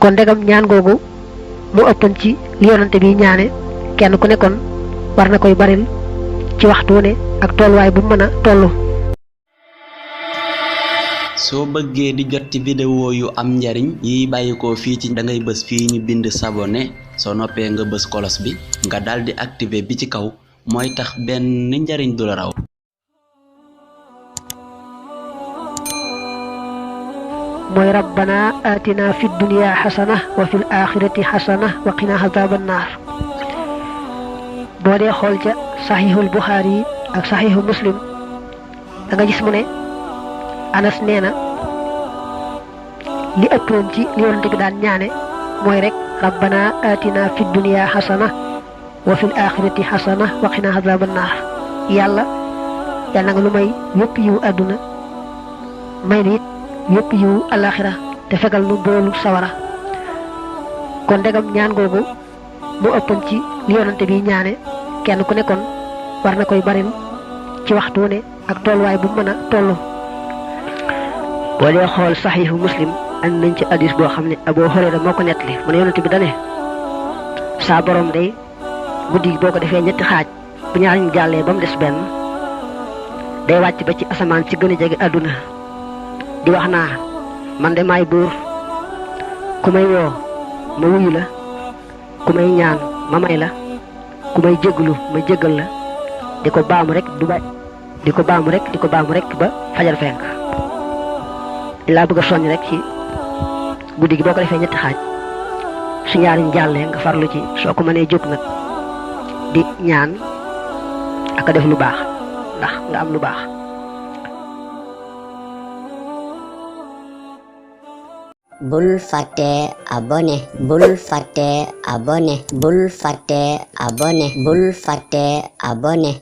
kon ndegam ñaan googu mu ëppan ci li yonante bi ñaane kenn ku ne kon war na koy baril ci waxtu ne ak tolluwaay bu mën a tollu. soo bëggee di jot ci vidéo yu am njariñ yi bàyyikoo fii ci da ngay bës fii ñu bind s'abonner soo noppee nga bës kolos bi nga daldi activer bi ci kaw mooy tax benn njariñ du la raw. mooy rabbana atina fid dunya hasana wa fil akhirati hasana wa qina adhaban nar. boo dee xool ca sahihul bukhari ak sahihu muslim da nga gis mu ne Anas nee na li ëppoon ci li yonante bi daan ñaane mooy rek rabbana atina fid dunya hasana wa fil akhirati hasana wa qina adhaban nar. yàlla yàlla nga lu may yépp yu àdduna may nit yépp yu alaxira te fegal nu boolu sawara. kon ndegam ñaan googu mu ëppan ci li yonante bi ñaane kenn ku ne kon war na koy baril ci waxtu ne ak tolluwaay bu mën a tollu. boo dee xool saxiixu muslim and nañ ci hadis boo xam ne Abu Hurayra moo ko nettali mu ne yonante bi dane saa borom day guddi boo ko defee ñetti xaaj bu ñaar ñu jàllee ba mu des benn day wàcc ba ci asamaan ci gën a jege àdduna di wax naa man de maay buur ku may woo ma wuyu la ku may ñaan ma may la ku may jéggalu ma jéggal la di ko baamu rek di ko baamu rek ba fajar fenk. laa bëgg a soññ rek ci guddi gi boo ko defee ñetti xaaj su ñaariñ jàllee nga farlu ci soo ko mënee jóg nag di ñaan ak a def lu baax ndax nga am lu baax. bul fàtte abonné bul fàtte abonné bul fàtte abonné bul fàtte abonné